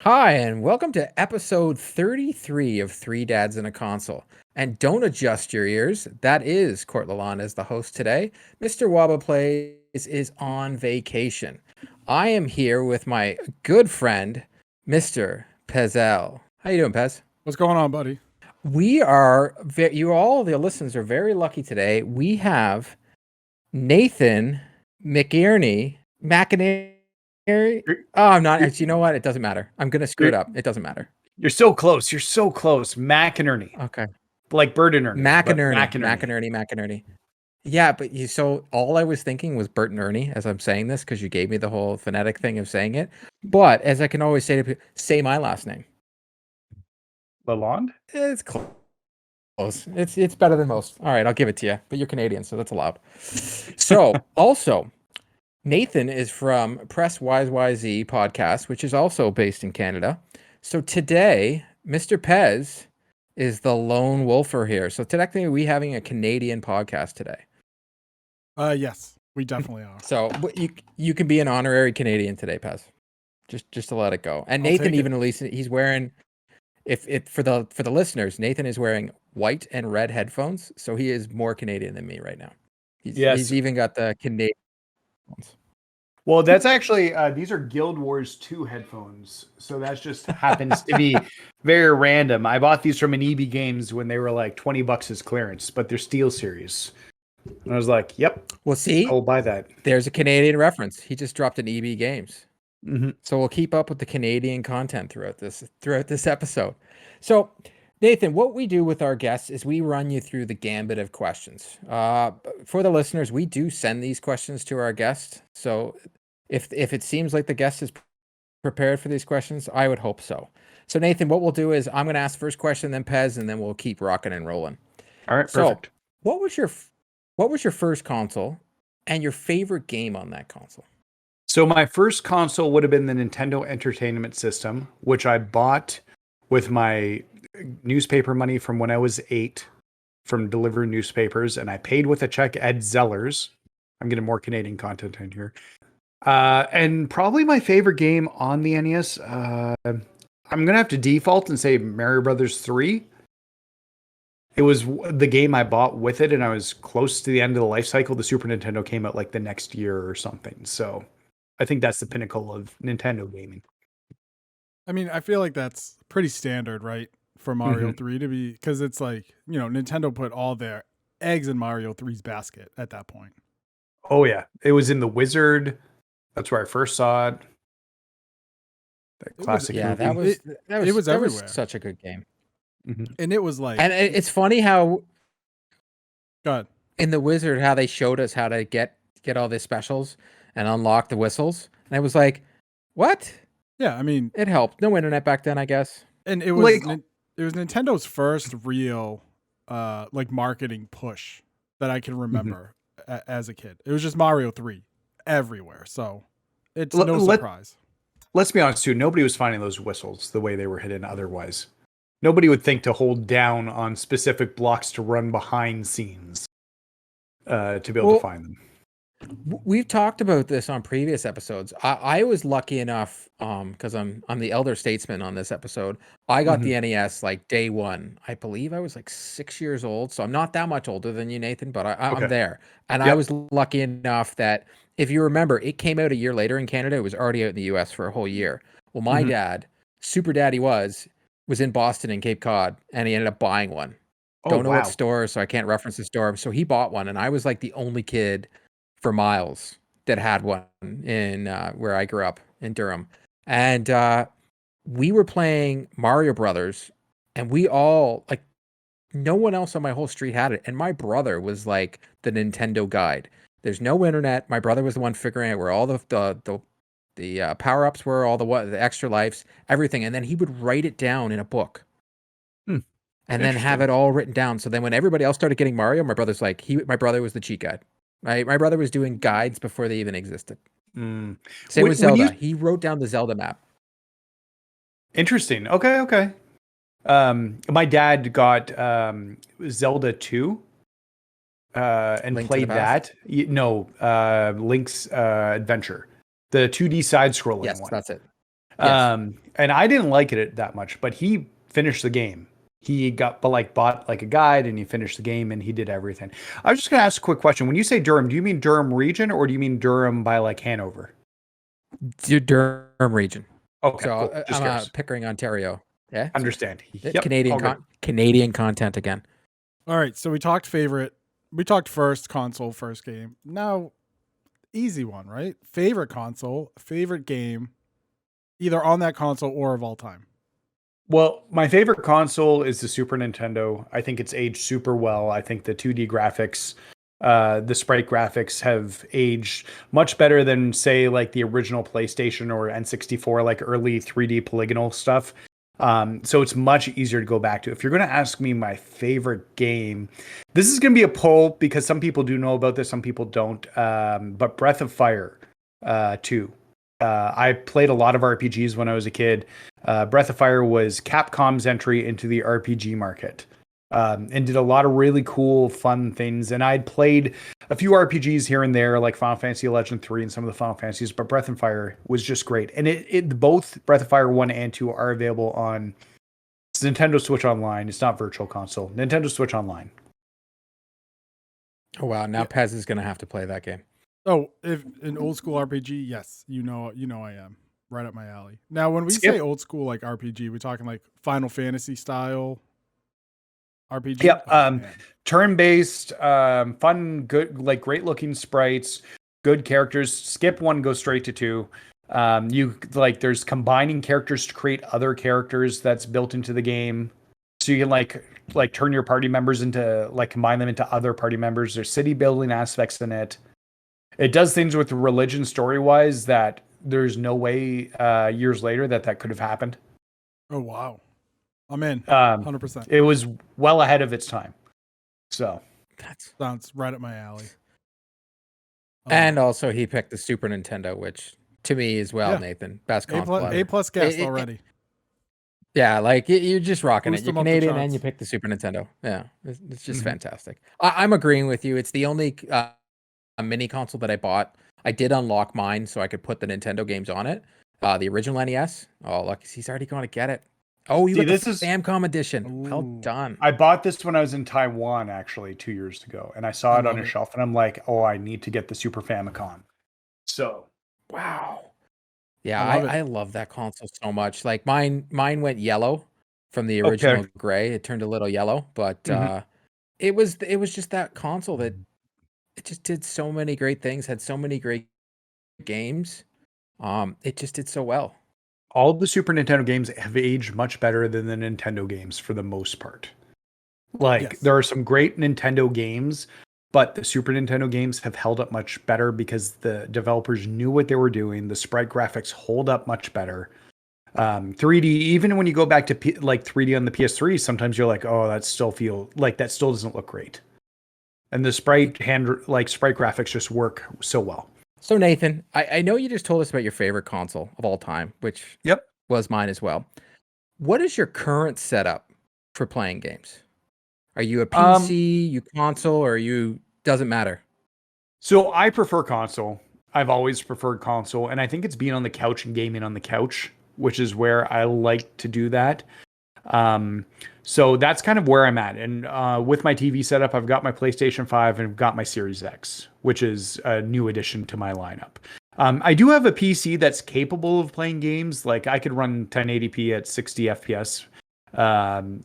Hi, and welcome to episode 33 of Three Dads and a Console. And don't adjust your ears. That is Court Lalonde as the host today. Mr. Waba Plays is on vacation. I am here with my good friend, Mr. Pezel. How you doing, Pez? What's going on, buddy? We are, you all, the listeners are very lucky today. We have Nathan McInerney. You're, Oh, I'm not. you're, You know what? It doesn't matter. I'm going to screw you're, it up. It doesn't matter. you're so close. You're so close. McInerney. Okay. Like Bird and Ernie. McInerney. Yeah, but so all I was thinking was Bert and Ernie as I'm saying this because you gave me the whole phonetic thing of saying it. But as I can always say to people, say my last name. Lalonde? It's close. It's better than most. All right, I'll give it to you. But you're Canadian, so that's allowed. So also, Nathan is from Press YYZ podcast, which is also based in Canada. So today, Mr. Pez is the lone wolfer here. So technically, we having a Canadian podcast today. Yes, we definitely are. So you can be an honorary Canadian today, Pez. Just to let it go. And I'll Nathan, take even at least he's wearing, if for the listeners, Nathan is wearing white and red headphones, so he is more Canadian than me right now. He's even got the Canadian ones. Well, that's actually, these are Guild Wars 2 headphones. So that just happens to be very random. I bought these from an EB Games when they were like $20 as clearance, but they're Steel Series. And I was like, yep. Well, see, I'll buy that. There's a Canadian reference. He just dropped an EB Games. Mm-hmm. So we'll keep up with the Canadian content throughout this episode. So, Nathan, what we do with our guests is we run you through the gambit of questions. For the listeners, we do send these questions to our guests. So if it seems like the guest is prepared for these questions, I would hope so. So Nathan, what we'll do is I'm going to ask the first question, then Pez, and then we'll keep rocking and rolling. All right, perfect. So, what was your first console and your favorite game on that console? So my first console would have been the Nintendo Entertainment System, which I bought with my newspaper money from when I was 8 from delivering newspapers, and I paid with a check at Zellers. I'm getting more Canadian content in here. And probably my favorite game on the NES, I'm going to have to default and say Mario Brothers 3. It was the game I bought with it, and I was close to the end of the life cycle. The Super Nintendo came out like the next year or something. So I think that's the pinnacle of Nintendo gaming. I mean, I feel like that's pretty standard, right? For Mario 3 to be, because it's like, Nintendo put all their eggs in Mario 3's basket at that point. Oh, yeah. It was in The Wizard. That's where I first saw it. That classic movie. That was everywhere. Such a good game. Mm-hmm. And it was like, and it's funny how God, in The Wizard, how they showed us how to get all the specials and unlock the whistles. And I was like, what? Yeah, I mean, it helped. No internet back then, I guess. And it was Nintendo's first real like marketing push that I can remember as a kid. It was just Mario 3 everywhere. So it's no surprise. Let's be honest too, nobody was finding those whistles the way they were hidden otherwise. Nobody would think to hold down on specific blocks to run behind scenes to be able to find them. We've talked about this on previous episodes. I was lucky enough, because I'm the elder statesman on this episode. I got the NES like day one. I believe I was like 6 years old, so I'm not that much older than you, Nathan, but I'm there. And I was lucky enough that, if you remember, it came out a year later in Canada. It was already out in the US for a whole year. Well, my dad, super daddy was in Boston and Cape Cod, and he ended up buying one. Don't know what store, so I can't reference the store. So he bought one, and I was like the only kid for miles that had one in where I grew up in Durham. And we were playing Mario Brothers, and we all, like, no one else on my whole street had it. And my brother was like the Nintendo guide. There's no internet. My brother was the one figuring out where all the power-ups were, all the extra lives, everything. And then he would write it down in a book. And then have it all written down. So then when everybody else started getting Mario, my brother's like, my brother was the cheat guide. My brother was doing guides before they even existed. Same with Zelda. He wrote down the Zelda map. Interesting. Okay. My dad got Zelda 2 and Link played that. No, Link's Adventure. The 2D side-scrolling one. Yes, that's it. Yes. And I didn't like it that much, but he finished the game. He bought like a guide and he finished the game and he did everything. I was just gonna ask a quick question. When you say Durham, do you mean Durham region or do you mean Durham by like Hanover? Durham region. Okay, So cool. Just I'm curious. Pickering, Ontario. Yeah. Understand. Yep. Canadian All good. Canadian content again. All right, so we talked favorite. We talked first console, first game. Now, easy one, right? Favorite console, favorite game, either on that console or of all time. Well, my favorite console is the Super Nintendo. I think it's aged super well. I think the 2D graphics, the sprite graphics have aged much better than, say, like the original PlayStation or N64, like early 3D polygonal stuff. So it's much easier to go back to. If you're going to ask me my favorite game, this is going to be a poll because some people do know about this, some people don't. But Breath of Fire 2. I played a lot of RPGs when I was a kid. Breath of Fire was Capcom's entry into the RPG market, and did a lot of really cool, fun things. And I'd played a few RPGs here and there, like Final Fantasy Legend 3 and some of the Final Fantasies, but Breath of Fire was just great. And it both Breath of Fire 1 and 2 are available on Nintendo Switch Online. It's not Virtual Console. Nintendo Switch Online. Oh wow! Now Pez is gonna have to play that game. Oh, if an old school RPG, yes, you know I am right up my alley. Now, when we Skip. say old school like RPG, we're talking like Final Fantasy style RPG. Yep. Oh, man. Turn-based, fun, good, like great looking sprites, good characters. Skip 1, go straight to 2. There's combining characters to create other characters that's built into the game. So you can like turn your party members into combine them into other party members. There's city building aspects in it. It does things with religion story-wise that there's no way years later that could have happened. Oh wow, I'm in 100%. It was well ahead of its time. So that sounds right up my alley. And also, he picked the Super Nintendo, which to me as well, Nathan, best console. A+ guest already. Yeah, like you're just rocking Boost it. You're them up the Canadian and charts. you picked the Super Nintendo. Yeah, it's just fantastic. I'm agreeing with you. It's the only a mini console that I bought. I did unlock mine so I could put the Nintendo games on it. The original NES. Oh, look, he's already going to get it. Oh, you got the Famicom edition. Well done. I bought this when I was in Taiwan, actually, 2 years ago, and I saw it on a shelf, and I'm like, oh, I need to get the Super Famicom. So, wow. Yeah, I love that console so much. Like mine went yellow from the original gray. It turned a little yellow, but it was just that console that it just did so many great things, had so many great games. It just did so well. All the Super Nintendo games have aged much better than the Nintendo games for the most part. There are some great Nintendo games, but the Super Nintendo games have held up much better because the developers knew what they were doing. The sprite graphics hold up much better. 3D, even when you go back to 3D on the PS3, sometimes you're like, oh, that still doesn't look great. And the sprite graphics just work so well. So Nathan, I know you just told us about your favorite console of all time, which was mine as well. What is your current setup for playing games? Are you a PC, you console, or doesn't matter? So I prefer console. I've always preferred console, and I think it's being on the couch and gaming on the couch, which is where I like to do that. So that's kind of where I'm at. And with my TV setup, I've got my PlayStation 5 and I've got my Series X, which is a new addition to my lineup. I do have a PC that's capable of playing games. Like I could run 1080p at 60 FPS,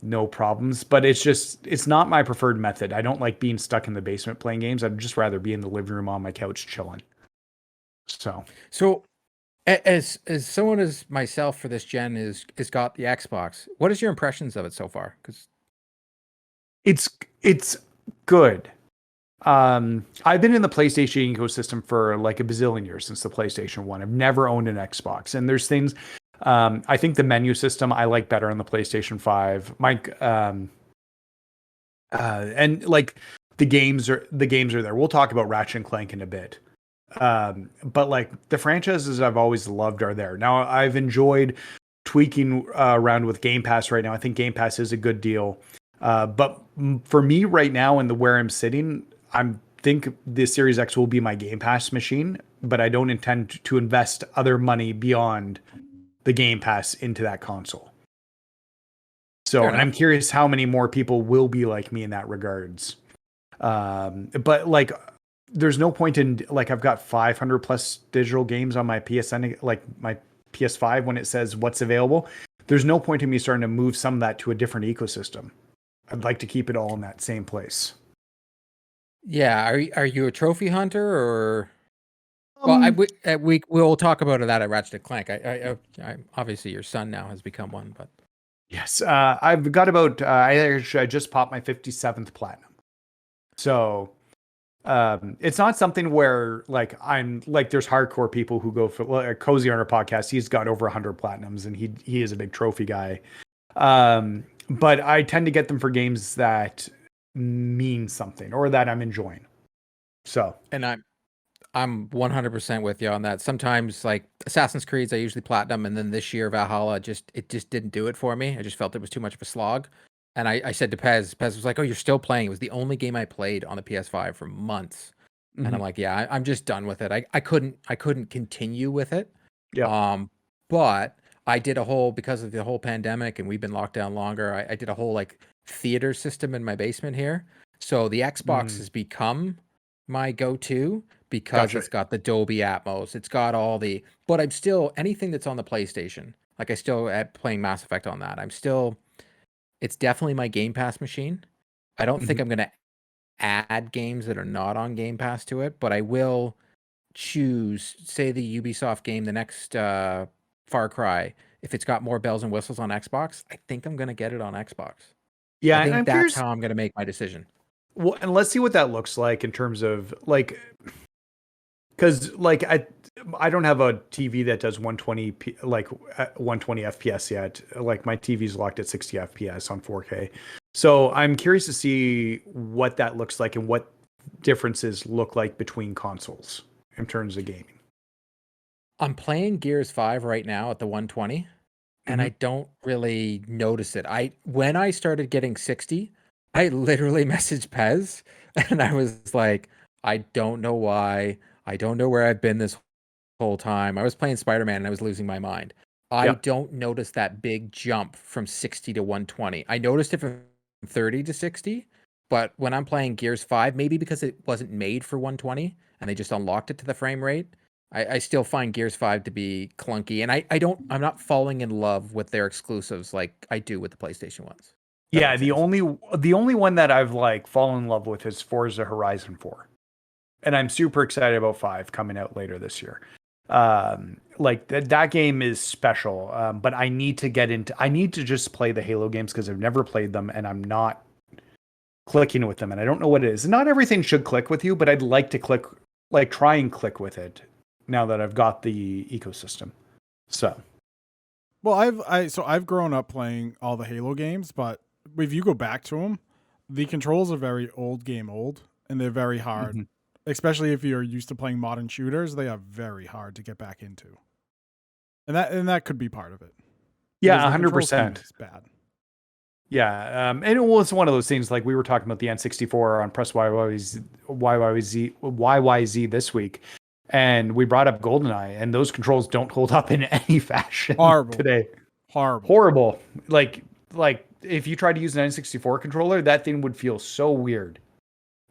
no problems. But it's not my preferred method. I don't like being stuck in the basement playing games. I'd just rather be in the living room on my couch chilling. So as someone as myself for this gen is got the Xbox, what is your impressions of it so far? Because it's good. I've been in the PlayStation ecosystem for like a bazillion years since the PlayStation 1. I've never owned an Xbox, and there's things. I think the menu system I like better on the PlayStation 5. And like the games are there. We'll talk about Ratchet and Clank in a bit. But like the franchises I've always loved are there. Now I've enjoyed tweaking around with Game Pass right now. I think Game Pass is a good deal. But for me right now and where I'm sitting, I think the Series X will be my Game Pass machine, but I don't intend to invest other money beyond the Game Pass into that console. So, Fair and enough. I'm curious how many more people will be like me in that regards. But like, there's no point in like, I've got 500 plus digital games on my PSN, like my PS5 when it says what's available. There's no point in me starting to move some of that to a different ecosystem. I'd like to keep it all in that same place. Yeah, are you a trophy hunter or? Well, we'll talk about that at Ratchet and Clank. I obviously your son now has become one, but Yes, I've got about. I just popped my 57th platinum. So it's not something where like I'm like there's hardcore people who go for like, Cozy on our podcast. He's got over 100 platinums, and he is a big trophy guy. But I tend to get them for games that mean something or that I'm enjoying. So and I'm 100% with you on that. Sometimes like Assassin's Creeds, I usually platinum, and then this year Valhalla just didn't do it for me. I just felt it was too much of a slog. And I said to Pez was like, "Oh, you're still playing." It was the only game I played on the PS5 for months. And I'm like, "Yeah, I'm just done with it. I couldn't continue with it." yeah, But I did a whole because of the whole pandemic and we've been locked down longer. I did a whole like theater system in my basement here. So the Xbox has become my go-to because gotcha. it's got the Dolby Atmos. It's got all the, but I'm still anything that's on the PlayStation. Like I still at playing Mass Effect on that. It's definitely my Game Pass machine. I don't think I'm gonna add games that are not on Game Pass to it, but I will choose, say, the Ubisoft game, the next Far Cry. If it's got more bells and whistles on Xbox, I think I'm gonna get it on Xbox. Yeah, I and think I'm that's curious. how I'm gonna make my decision. Well, and let's see what that looks like in terms of like, because like I don't have a TV that does 120 FPS yet. Like my TV's locked at 60 FPS on 4K. So I'm curious to see what that looks like and what differences look like between consoles in terms of gaming. I'm playing Gears 5 right now at the 120, and I don't really notice it. When I started getting 60, I literally messaged Pez and I was like, I don't know why. I don't know where I've been this whole time. I was playing Spider-Man and I was losing my mind. I Yeah. don't notice that big jump from 60 to 120. I noticed it from 30 to 60, but when I'm playing Gears 5, maybe because it wasn't made for 120 and they just unlocked it to the frame rate, I still find Gears 5 to be clunky. And I'm not falling in love with their exclusives like I do with the PlayStation ones. That Yeah, makes sense. the only one that I've like fallen in love with is Forza Horizon 4. And I'm super excited about 5 coming out later this year. Like that game is special. But I need to just play the Halo games because I've never played them and I'm not clicking with them and I don't know what it is. Not everything should click with you, but I'd like to try and click with it now that I've got the ecosystem. So Well, I've grown up playing all the Halo games, but if you go back to them, the controls are very old, and they're very hard. Especially if you're used to playing modern shooters, they are very hard to get back into. And that could be part of it. yeah, Because the control scheme 100%. is bad. Yeah, and it was one of those things like we were talking about the N64 on Press YYZ this week, and we brought up GoldenEye, and those controls don't hold up in any fashion Horrible. today. Horrible. Horrible. Like if you tried to use an N64 controller, that thing would feel so weird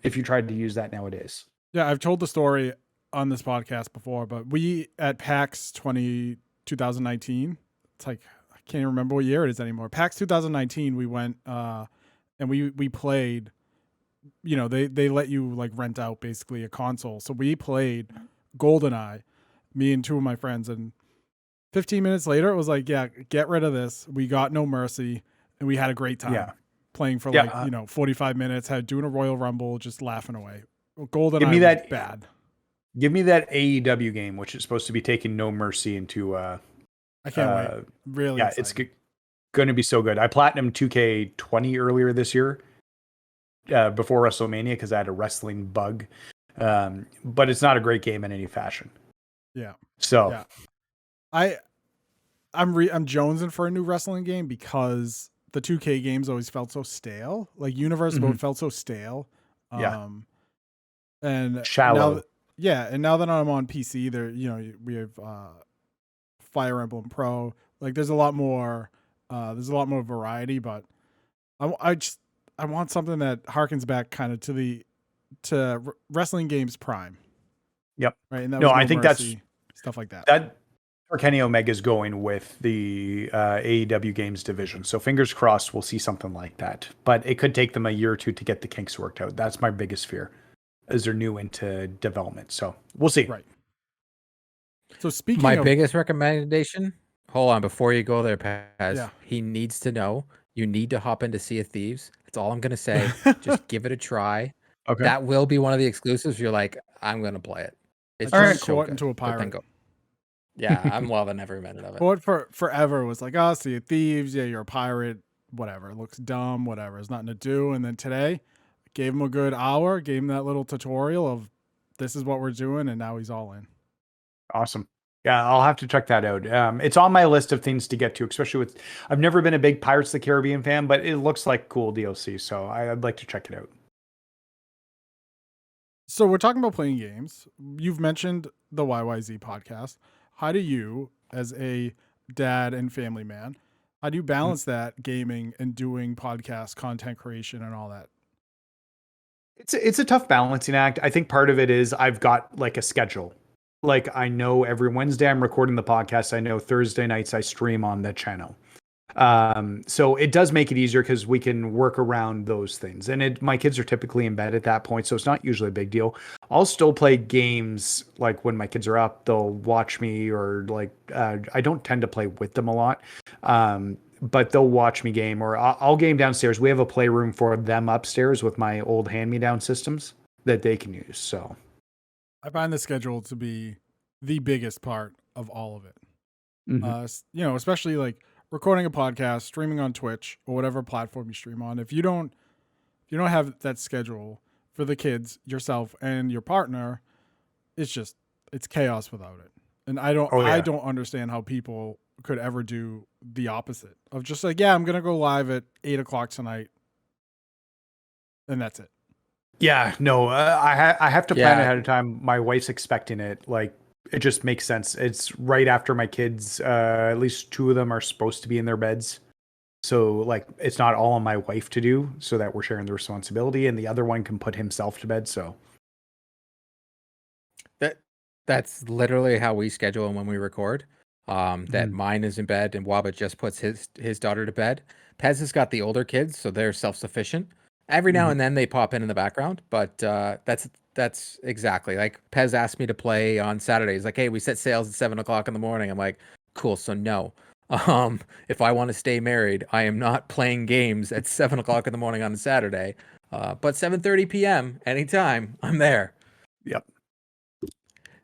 if you tried to use that nowadays. Yeah, I've told the story on this podcast before, but we at PAX 2019, it's like I can't even remember what year it is anymore. PAX 2019, we went and we played. You know, they let you like rent out basically a console, so we played GoldenEye, me and two of my friends, and 15 minutes later it was like, yeah, get rid of this. We got No Mercy, and we had a great time playing for 45 minutes, doing a Royal Rumble, just laughing away. GoldenEye was bad. Give me that AEW game, which is supposed to be taking No Mercy into. I can't wait. Really, yeah, excited. it's going to be so good. I platinumed 2K20 earlier this year, before WrestleMania, because I had a wrestling bug. But it's not a great game in any fashion. Yeah. So yeah. I'm jonesing for a new wrestling game because the 2K games always felt so stale. Like Universe Mode felt so stale. And shallow. Now that I'm on PC, there we have Fire Emblem Pro. Like there's a lot more variety, but I want something that harkens back kind of to wrestling games prime. Yep. Right. And that No, was I No think Mercy, stuff like that. that Kenny Omega's going with the AEW games division. So fingers crossed we'll see something like that. But it could take them a year or two to get the kinks worked out. That's my biggest fear, as they're new into development. So we'll see. Right. So speaking My of biggest recommendation, hold on, before you go there, Paz, Yeah. he needs to know you need to hop into Sea of Thieves. That's all I'm going to say. Just give it a try. Okay. That will be one of the exclusives. You're like, I'm going to play it. It's I turned just so Court good. into a But then pirate. go. Yeah, I'm loving every minute of it. Court for forever was like, oh, Sea of Thieves. Yeah, you're a pirate. Whatever. It looks dumb. Whatever. There's nothing to do. And then today, gave him a good hour. Gave him that little tutorial of this is what we're doing, and now he's all in. Awesome. Yeah, I'll have to check that out. It's on my list of things to get to, especially with. I've never been a big Pirates of the Caribbean fan, but it looks like cool DLC, so I'd like to check it out. So we're talking about playing games. You've mentioned the YYZ podcast. How do you, as a dad and family man, how do you balance that gaming and doing podcast content creation and all that? It's a tough balancing act. I think part of it is I've got like a schedule. Like I know every Wednesday I'm recording the podcast. I know Thursday nights I stream on the channel. So it does make it easier because we can work around those things. And my kids are typically in bed at that point, so it's not usually a big deal. I'll still play games like when my kids are up, they'll watch me or like I don't tend to play with them a lot. But they'll watch me game or I'll game downstairs. We have a playroom for them upstairs with my old hand-me-down systems that they can use. So I find the schedule to be the biggest part of all of it. Especially like recording a podcast, streaming on Twitch or whatever platform you stream on. If you don't have that schedule for the kids, yourself, and your partner, it's chaos without it. And I don't understand how people could ever do the opposite of just like, yeah, I'm gonna go live at 8:00 tonight, and that's it. Yeah, no, I have to plan ahead of time. My wife's expecting it. Like, it just makes sense. It's right after my kids, at least two of them are supposed to be in their beds. So, like, it's not all on my wife to do so that we're sharing the responsibility, and the other one can put himself to bed. So that's literally how we schedule when we record. That mine is in bed and Wabba just puts his daughter to bed. Pez has got the older kids, so they're self-sufficient. Every now and then they pop in the background, but that's exactly like Pez asked me to play on Saturdays. Like, hey, we set sales at 7:00 in the morning. I'm like, cool. So no, if I want to stay married, I am not playing games at 7:00 in the morning on a Saturday. But 7:30 p.m. anytime, I'm there. Yep.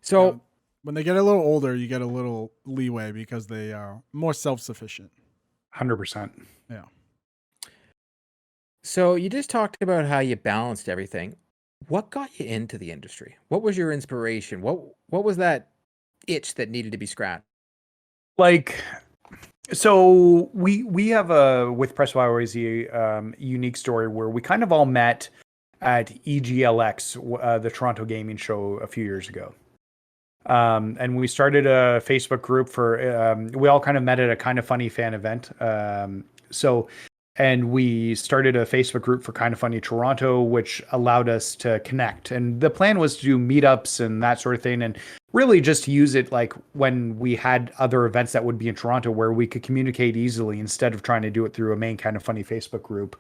So when they get a little older, you get a little leeway because they are more self-sufficient. 100%. Yeah. So you just talked about how you balanced everything. What got you into the industry? What was your inspiration? What was that itch that needed to be scratched? Like, so we have with Press YYZ unique story where we kind of all met at EGLX, the Toronto Gaming Show, a few years ago. And we started a Facebook group for, we all kind of met at a Kind of Funny fan event. And we started a Facebook group for Kind of Funny Toronto, which allowed us to connect. And the plan was to do meetups and that sort of thing. And really just to use it like when we had other events that would be in Toronto where we could communicate easily instead of trying to do it through a main Kind of Funny Facebook group.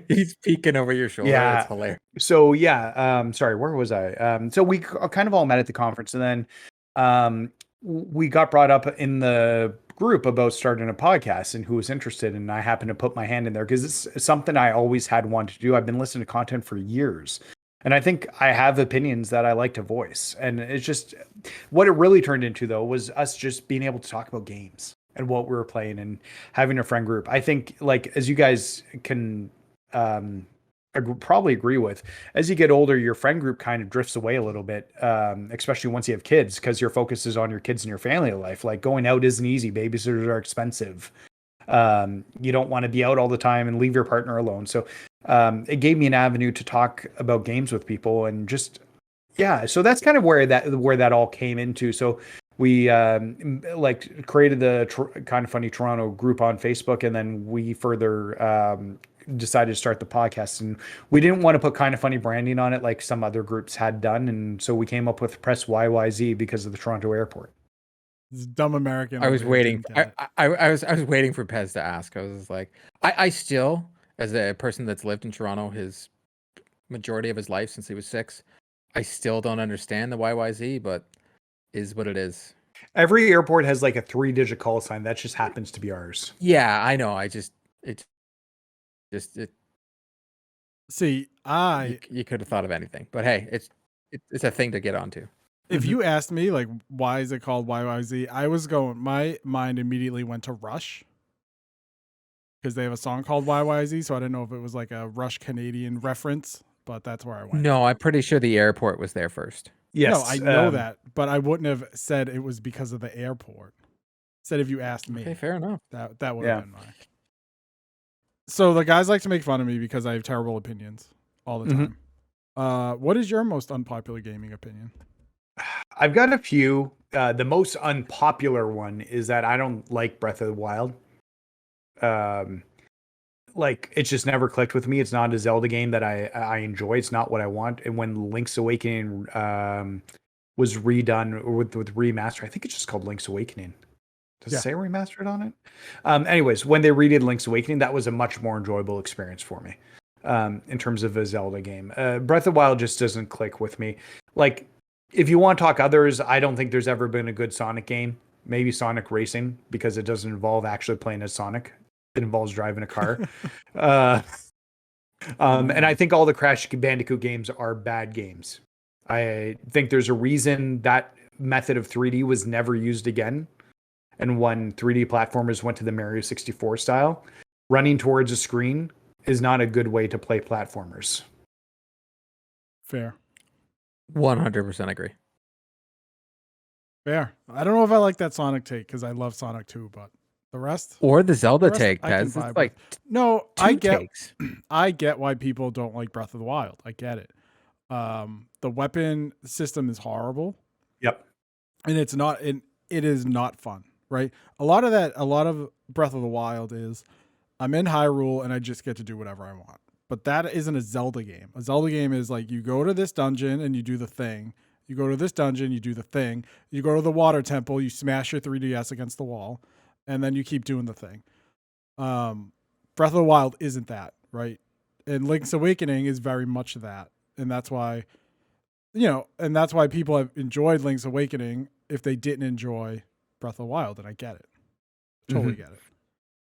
He's peeking over your shoulder. Yeah. That's hilarious. So yeah, sorry, where was I? So we kind of all met at the conference, and then we got brought up in the group about starting a podcast and who was interested, and I happened to put my hand in there because it's something I always had wanted to do. I've been listening to content for years, and I think I have opinions that I like to voice. And it's just what it really turned into, though, was us just being able to talk about games and what we were playing and having a friend group. I think, like, as you guys can probably agree with, as you get older, your friend group kind of drifts away a little bit, especially once you have kids, because your focus is on your kids and your family life. Like, going out isn't easy. Babysitters are expensive. You don't want to be out all the time and leave your partner alone. So it gave me an avenue to talk about games with people, and just, yeah. So that's kind of where that all came into. So we like created the Kind of Funny Toronto group on Facebook, and then we further decided to start the podcast. And we didn't want to put Kind of Funny branding on it like some other groups had done, and so we came up with Press YYZ because of the Toronto airport. This dumb American. I was waiting. I I was waiting for Pez to ask. I was like, I still, as a person that's lived in Toronto his majority of his life since he was 6, I still don't understand the YYZ, but is what it is. Every airport has like a 3-digit call sign. That just happens to be ours. Yeah, I know. See, you could have thought of anything, but hey, it's a thing to get onto. If you asked me, like, why is it called YYZ, my mind immediately went to Rush because they have a song called YYZ. So I didn't know if it was like a Rush Canadian reference, but that's where I went. No, I'm pretty sure the airport was there first. Yes. No, I know that, but I wouldn't have said it was because of the airport. Said if you asked me. Okay, fair enough. That would have been mine. So the guys like to make fun of me because I have terrible opinions all the time. What is your most unpopular gaming opinion? I've got a few. The most unpopular one is that I don't like Breath of the Wild. Like, it's just never clicked with me. It's not a Zelda game that I enjoy. It's not what I want. And when Link's Awakening was redone or with remaster, I think it's just called Link's Awakening. Does it say remastered on it? Anyways, when they redid Link's Awakening, that was a much more enjoyable experience for me in terms of a Zelda game. Breath of the Wild just doesn't click with me. Like, if you want to talk others, I don't think there's ever been a good Sonic game. Maybe Sonic Racing, because it doesn't involve actually playing as Sonic. It involves driving a car. And I think all the Crash Bandicoot games are bad games. I think there's a reason that method of 3D was never used again. And when 3D platformers went to the Mario 64 style, running towards a screen is not a good way to play platformers. Fair. 100% agree. Fair. I don't know if I like that Sonic take because I love Sonic 2, but the rest or the Zelda take, I can Pez. vibe It's like with. No, two I get takes. I get why people don't like Breath of the Wild. I get it. The weapon system is horrible. Yep. And it is not fun, right? A lot of Breath of the Wild is I'm in Hyrule and I just get to do whatever I want. But that isn't a Zelda game. A Zelda game is like you go to this dungeon and you do the thing. You go to this dungeon, you do the thing. You go to the water temple, you smash your 3DS against the wall, and then you keep doing the thing. Breath of the Wild isn't that, right? And Link's Awakening is very much that. And that's why, people have enjoyed Link's Awakening if they didn't enjoy Breath of the Wild, and I get it. Totally get it.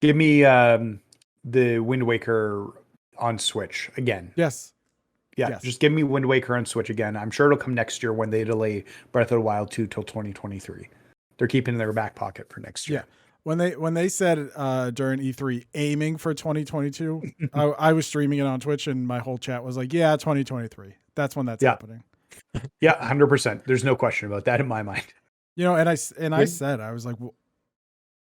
Give me the Wind Waker on Switch again. Yes. Just give me Wind Waker on Switch again. I'm sure it'll come next year when they delay Breath of the Wild 2 till 2023. They're keeping it in their back pocket for next year. Yeah. When they said during E3 aiming for 2022, I was streaming it on Twitch and my whole chat was like, yeah, 2023. That's when that's happening. Yeah, 100%. There's no question about that in my mind. I said, I was like, well,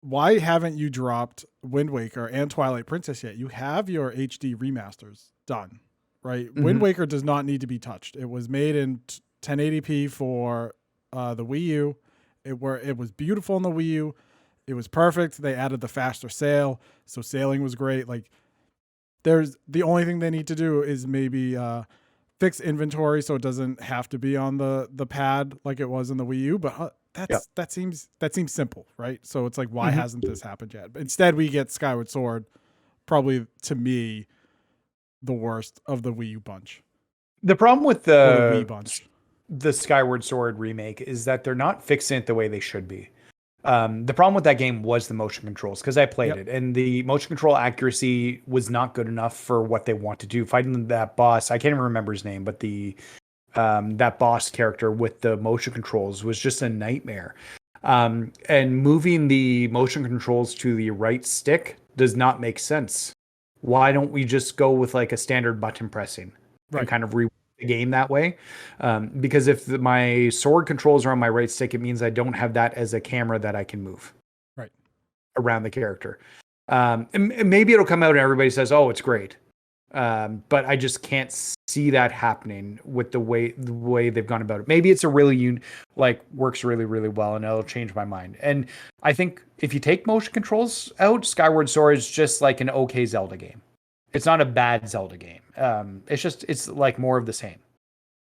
why haven't you dropped Wind Waker and Twilight Princess yet? You have your HD remasters done, right? Wind Waker does not need to be touched. It was made in 1080p for the Wii U. It was beautiful in the Wii U. It was perfect. They added the faster sail, so sailing was great. Like, there's the only thing they need to do is maybe fix inventory so it doesn't have to be on the pad like it was in the Wii U. But that seems simple, right? So it's like, why hasn't this happened yet? But instead, we get Skyward Sword, probably to me the worst of the Wii U bunch. The problem with the Wii bunch, the Skyward Sword remake, is that they're not fixing it the way they should be. The problem with that game was the motion controls, because I played it, and the motion control accuracy was not good enough for what they want to do. Fighting that boss, I can't even remember his name, but the that boss character with the motion controls was just a nightmare. And moving the motion controls to the right stick does not make sense. Why don't we just go with like a standard button pressing and kind of rework the game that way? Because if my sword controls are on my right stick, it means I don't have that as a camera that I can move around the character. And maybe it'll come out and everybody says, oh, it's great. But I just can't see that happening with the way they've gone about it. Maybe it's a really works really, really well, and it'll change my mind. And I think if you take motion controls out, Skyward Sword is just like an okay Zelda game. It's not a bad Zelda game. It's like more of the same.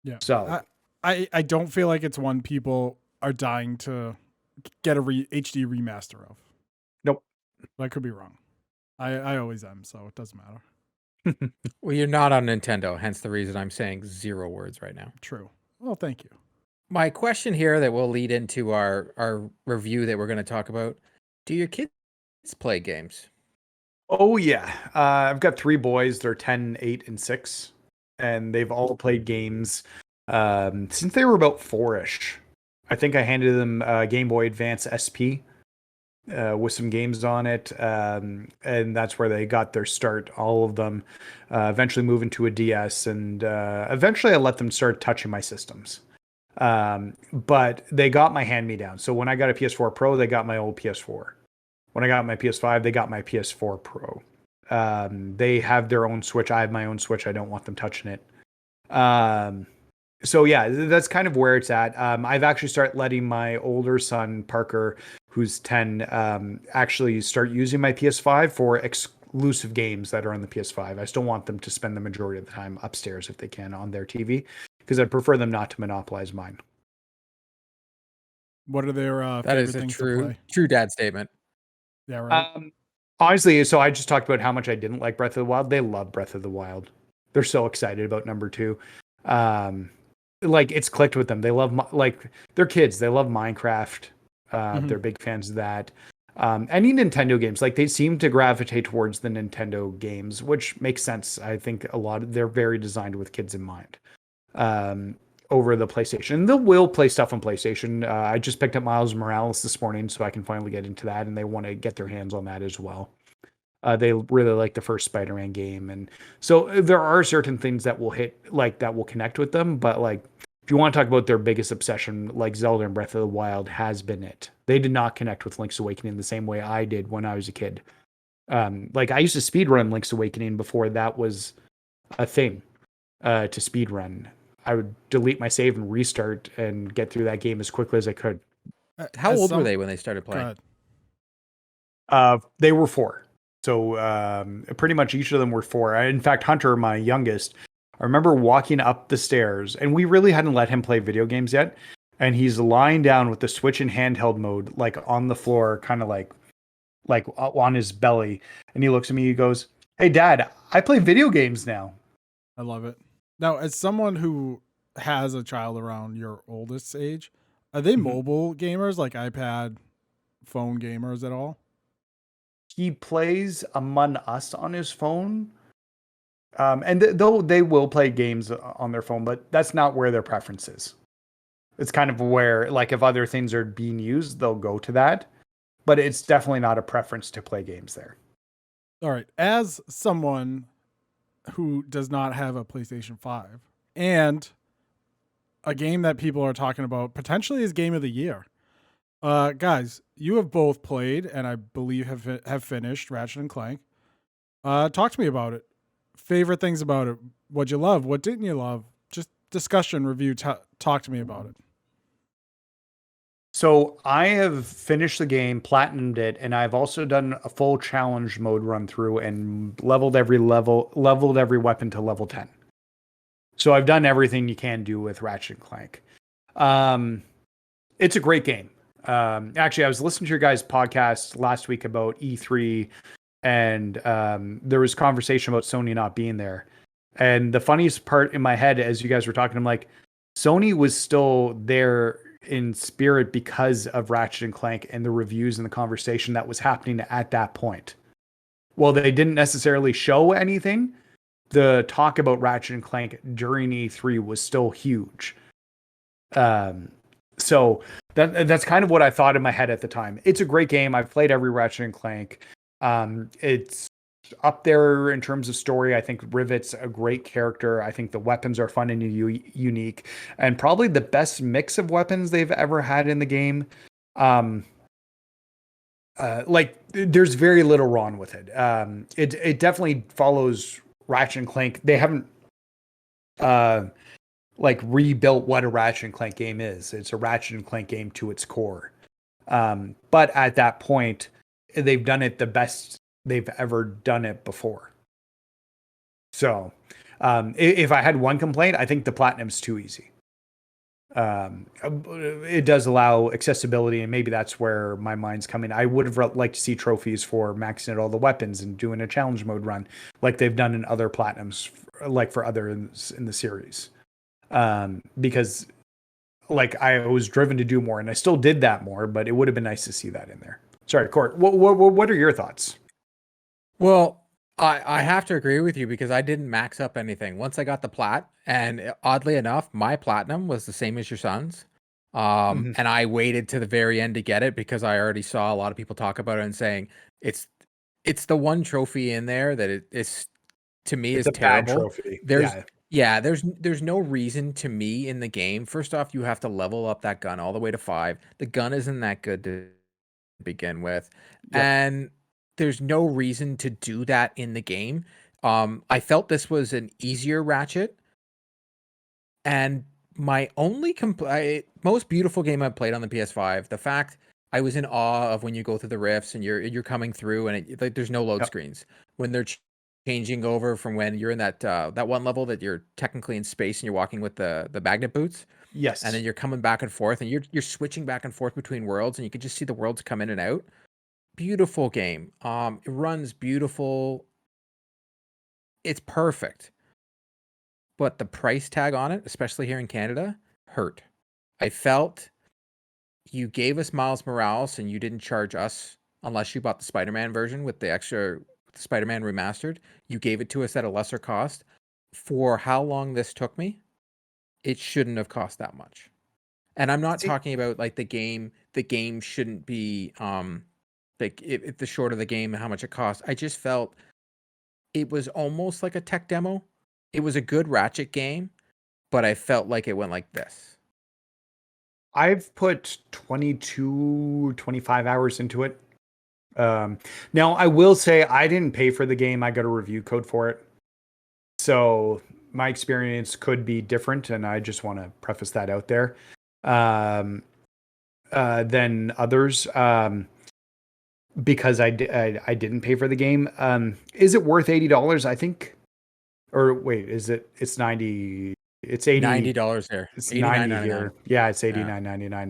Yeah. So I don't feel like it's one people are dying to get a HD remaster of. Nope. I could be wrong. I always am, so it doesn't matter. Well, you're not on Nintendo, hence the reason I'm saying 0 words right now. True. Well, thank you. My question here that will lead into our review that we're going to talk about. Do your kids play games? Oh yeah. I've got 3 boys. They're 10, 8, and 6. And they've all played games since they were about 4-ish. I think I handed them Game Boy Advance SP with some games on it. And that's where they got their start, all of them. Eventually moving to a DS. And eventually I let them start touching my systems. But they got my hand-me-down. So when I got a PS4 Pro, they got my old PS4. When I got my PS5, they got my PS4 Pro. They have their own Switch. I have my own Switch. I don't want them touching it. So yeah, that's kind of where it's at. I've actually started letting my older son, Parker, who's 10, actually start using my PS5 for exclusive games that are on the PS5. I still want them to spend the majority of the time upstairs if they can on their TV, because I'd prefer them not to monopolize mine. What are their That favorite is a things to play? true dad statement. Yeah, right. Honestly, so I just talked about how much I didn't like Breath of the Wild. They love Breath of the Wild. They're so excited about number 2. Like it's clicked with them. They love they're kids. They love Minecraft. They're big fans of that. Any Nintendo games, like they seem to gravitate towards the Nintendo games, which makes sense. I think they're very designed with kids in mind. Over the PlayStation. They will play stuff on PlayStation. I just picked up Miles Morales this morning, so I can finally get into that, and they want to get their hands on that as well. They really like the first Spider-Man game, and so there are certain things that will that will connect with them. But like, if you want to talk about their biggest obsession, like Zelda and Breath of the Wild has been it. They did not connect with Link's Awakening the same way I did when I was a kid. Like I used to speedrun Link's Awakening before that was a thing to speedrun. I would delete my save and restart and get through that game as quickly as I could. How old were they when they started playing? They were 4. So pretty much each of them were 4. In fact, Hunter, my youngest, I remember walking up the stairs, and we really hadn't let him play video games yet. And he's lying down with the Switch in handheld mode, like on the floor, kind of like on his belly. And he looks at me, he goes, "Hey, Dad, I play video games now." I love it. Now, as someone who has a child around your oldest age, are they mobile gamers, like iPad, phone gamers at all? He plays Among Us on his phone. And though they will play games on their phone, but that's not where their preference is. It's kind of where, like, if other things are being used, they'll go to that. But it's definitely not a preference to play games there. All right. As someone who does not have a PlayStation 5 and a game that people are talking about potentially is Game of the Year. Guys, you have both played and I believe have finished Ratchet and Clank. Talk to me about it. Favorite things about it. What'd you love? What didn't you love? Just discussion, review. Talk to me about it. So I have finished the game, platinumed it, and I've also done a full challenge mode run through and leveled every weapon to level 10. So I've done everything you can do with Ratchet and Clank. It's a great game. Actually, I was listening to your guys' podcast last week about E3, and there was conversation about Sony not being there. And the funniest part in my head, as you guys were talking, I'm like, Sony was still there in spirit because of Ratchet and Clank and the reviews and the conversation that was happening at that point. Well, they didn't necessarily show anything. The talk about Ratchet and Clank during E3 was still huge. So that's kind of what I thought in my head at the time. It's a great game. I've played every Ratchet and Clank. It's up there in terms of story. I think Rivet's a great character. I think the weapons are fun and unique, and probably the best mix of weapons they've ever had in the game. Like there's very little wrong with it. It definitely follows Ratchet and Clank. They haven't like rebuilt what a Ratchet and Clank game is. It's a Ratchet and Clank game to its core. But at that point, they've done it the best they've ever done it before. So, if I had one complaint, I think the platinum's too easy. It does allow accessibility, and maybe that's where my mind's coming. I would have liked to see trophies for maxing out all the weapons and doing a challenge mode run like they've done in other platinums, like for others in the series. Because like I was driven to do more, and I still did that more, but it would have been nice to see that in there. Sorry, Court. What are your thoughts? Well, I have to agree with you because I didn't max up anything. Once I got the plat, and oddly enough, my platinum was the same as your son's. Mhm. And I waited to the very end to get it because I already saw a lot of people talk about it and saying it's the one trophy in there that it is, to me, It's is a bad terrible. trophy. There's Yeah. there's no reason to me in the game. First off, you have to level up that gun all the way to 5. The gun isn't that good to begin with. Yep. And there's no reason to do that in the game. I felt this was an easier Ratchet, and my only most beautiful game I've played on the PS5. The fact I was in awe of when you go through the rifts and you're coming through, and like there's no load Yep. screens when they're changing over from when you're in that one level that you're technically in space and you're walking with the magnet boots. Yes. And then you're coming back and forth, and you're switching back and forth between worlds, and you can just see the worlds come in and out. Beautiful game. It runs beautiful. It's perfect. But the price tag on it, especially here in Canada, hurt. I felt you gave us Miles Morales and you didn't charge us unless you bought the Spider-Man version with the extra Spider-Man remastered. You gave it to us at a lesser cost. For how long this took me, it shouldn't have cost that much. And I'm not See, talking about like the game shouldn't be like if the short of the game and how much it costs. I just felt it was almost like a tech demo. It was a good Ratchet game, but I felt like it went like this. I've put 22, 25 hours into it. Now I will say I didn't pay for the game. I got a review code for it. So my experience could be different, and I just want to preface that out there. Than others. Because I didn't pay for the game. Is it worth $80? I think. Or wait, is it? It's 90. It's 80. $90 there. It's 90 $89.99. here. Yeah, it's 89.99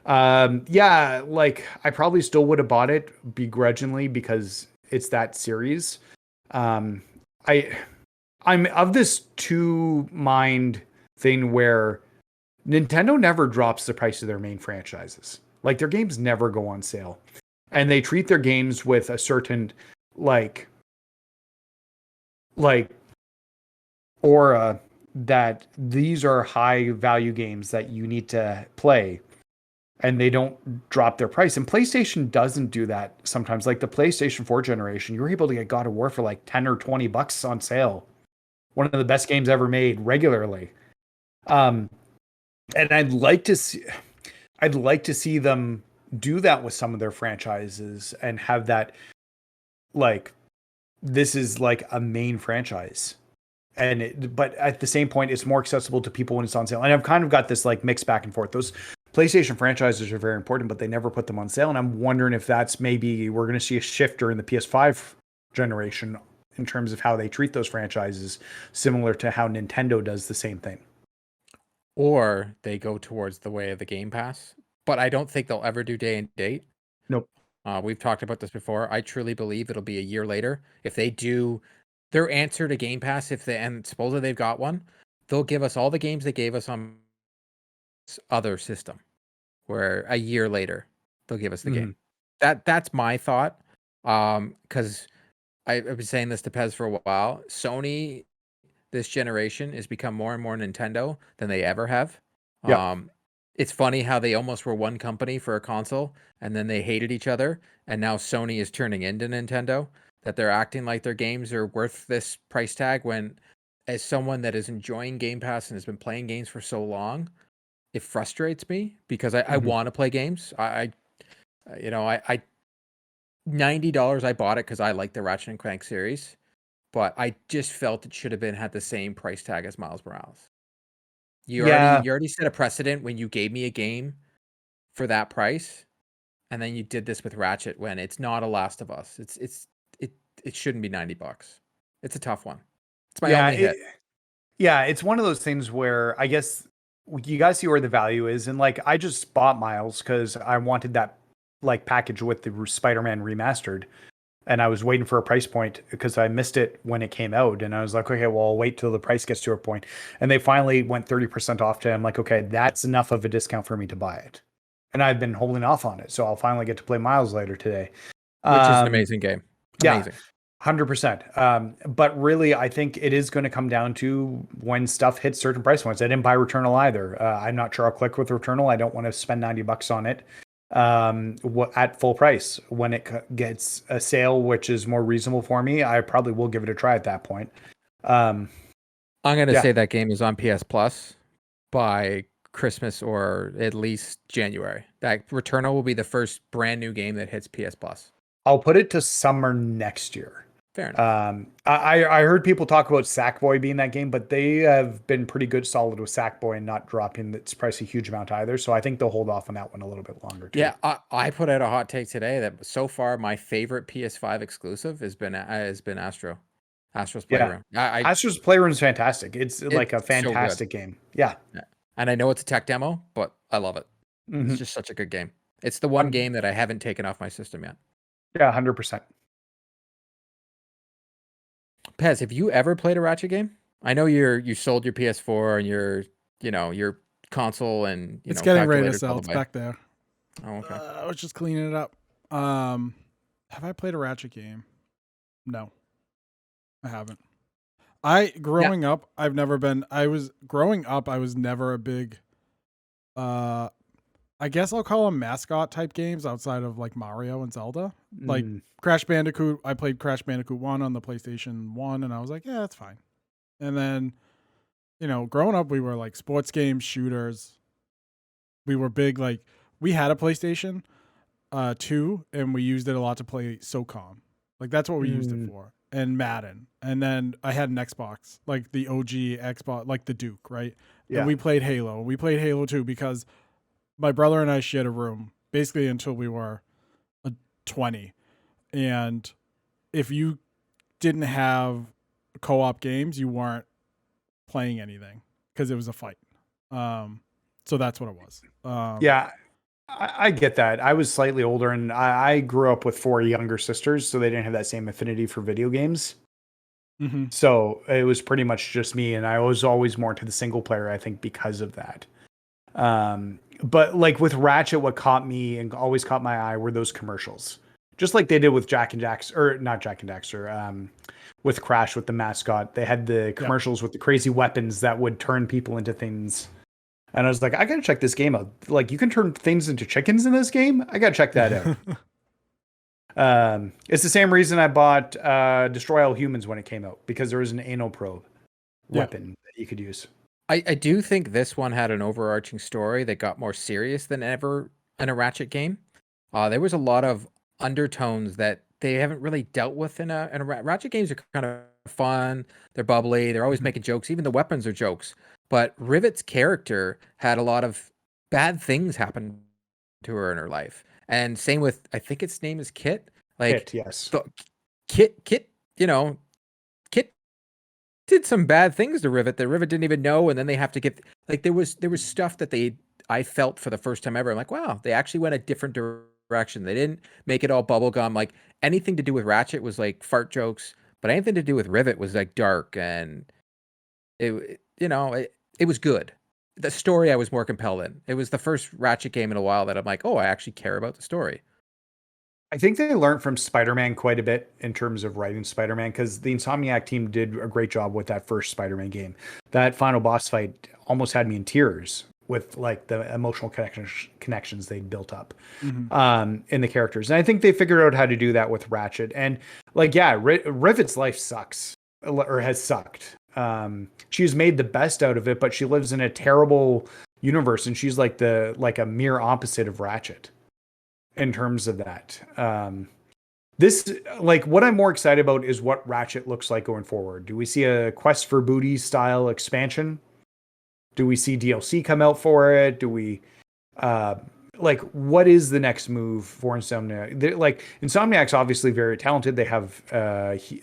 now. Yeah, like I probably still would have bought it begrudgingly because it's that series. I'm of this two mind thing where Nintendo never drops the price of their main franchises. Like their games never go on sale. And they treat their games with a certain like aura that these are high value games that you need to play, and they don't drop their price. And PlayStation doesn't do that sometimes. Like the PlayStation 4 generation, you were able to get God of War for like 10 or 20 bucks on sale. One of the best games ever made regularly. And I'd like to see them do that with some of their franchises and have that like this is like a main franchise. But at the same point, it's more accessible to people when it's on sale. And I've kind of got this like mix back and forth. Those PlayStation franchises are very important, but they never put them on sale. And I'm wondering if that's maybe we're going to see a shift during the PS5 generation in terms of how they treat those franchises, similar to how Nintendo does the same thing. Or they go towards the way of the Game Pass. But I don't think they'll ever do day and date. Nope. We've talked about this before. I truly believe it'll be a year later. If they do their answer to Game Pass, and supposedly they've got one, they'll give us all the games they gave us on other system, where a year later they'll give us the game. That's my thought. Because I've been saying this to Pez for a while. Sony this generation has become more and more Nintendo than they ever have. Yep. It's funny how they almost were one company for a console and then they hated each other. And now Sony is turning into Nintendo, that they're acting like their games are worth this price tag when, as someone that is enjoying Game Pass and has been playing games for so long, it frustrates me because I want to play games. I $90 I bought it because I like the Ratchet and Clank series. but I just felt it should have had the same price tag as Miles Morales. You Yeah, already set a precedent when you gave me a game for that price, and then you did this with Ratchet when it's not a Last of Us. It shouldn't be $90. It's a tough one. It's my yeah, only hit. it's one of those things where I guess you guys see where the value is, and like I just bought Miles because I wanted that like package with the Spider-Man remastered, and I was waiting for a price point because I missed it when it came out, and I was like, okay, well, I'll wait till the price gets to a point, and they finally went 30% off today. I'm like, okay, that's enough of a discount for me to buy it, and I've been holding off on it, so I'll finally get to play Miles later today. Which is an amazing game. Yeah, Amazing. 100%. But really, I think it is going to come down to when stuff hits certain price points. I didn't buy Returnal either. I'm not sure I'll click with Returnal. I don't want to spend $90 on it at full price. When it gets a sale, which is more reasonable for me, I probably will give it a try at that point. I'm going to Yeah. say that game is on PS Plus by Christmas or at least January. That Returnal will be the first brand new game that hits PS Plus. I'll put it to summer next year. Fair enough. I heard people talk about Sackboy being that game, but they have been pretty good solid with Sackboy and not dropping its price a huge amount either. So I think they'll hold off on that one a little bit longer too. Yeah, I put out a hot take today that so far my favorite PS5 exclusive has been Astro's Playroom. Astro's Playroom is fantastic. It's like a so fantastic game. Yeah. And I know it's a tech demo, but I love it. Mhm. It's just such a good game. It's the one game that I haven't taken off my system yet. Yeah, 100%. Pez, have you ever played a Ratchet game? I know you sold your PS4 and your console and it's getting ready to calculators all sell. the It's way. back there. Oh, okay. I was just cleaning it up. Have I played a Ratchet game? No, I haven't. Growing up, I was never a big, I guess I'll call them mascot type games outside of like Mario and Zelda. Like Crash Bandicoot, I played Crash Bandicoot 1 on the PlayStation 1 and I was like, yeah, that's fine. And then, growing up, we were like sports games, shooters. We were big, like, we had a PlayStation 2 and we used it a lot to play SOCOM. Like, that's what we used it for. And Madden. And then I had an Xbox, like the OG Xbox, like the Duke, right? Yeah. And we played Halo. We played Halo 2 because my brother and I shared a room basically until we were 20. And if you didn't have co-op games, you weren't playing anything because it was a fight. So that's what it was. Yeah, I get that. I was slightly older and I grew up with 4 younger sisters, so they didn't have that same affinity for video games. Mm-hmm. So it was pretty much just me, and I was always more into the single player, I think, because of that. But like with Ratchet, what caught me and always caught my eye were those commercials. Just like they did with Jack and Daxter, or not Jack and Daxter, with Crash, with the mascot. They had the commercials with the crazy weapons that would turn people into things. And I was like, I gotta check this game out. Like, you can turn things into chickens in this game? I gotta check that out. It's the same reason I bought Destroy All Humans when it came out, because there was an anal probe weapon that you could use. I do think this one had an overarching story that got more serious than ever in a Ratchet game. There was a lot of undertones that they haven't really dealt with in a Ratchet games are kind of fun. They're bubbly. They're always making jokes. Even the weapons are jokes. But Rivet's character had a lot of bad things happen to her in her life. And same with, I think its name is Kit. Like, Kit, yes. Kit, Kit did some bad things to Rivet that Rivet didn't even know. And then they have to get, like, there was stuff that I felt for the first time ever. I'm like, wow, they actually went a different direction. They didn't make it all bubblegum. Like, anything to do with Ratchet was like fart jokes, but anything to do with Rivet was like dark, and it was good. The story I was more compelled in. It was the first Ratchet game in a while that I'm like, oh, I actually care about the story. I think they learned from Spider-Man quite a bit in terms of writing Spider-Man, because the Insomniac team did a great job with that first Spider-Man game. That final boss fight almost had me in tears with like the emotional connections they built up in the characters. And I think they figured out how to do that with Ratchet. And like, yeah, Rivet's life sucks, or has sucked. She's made the best out of it, but she lives in a terrible universe, and she's like a mere opposite of Ratchet in terms of that. This, like, what I'm more excited about is what Ratchet looks like going forward. Do we see a Quest for Booty style expansion? Do we see DLC come out for it? Do we, uh, like, what is the next move for Insomniac? Like, Insomniac's obviously very talented. They have,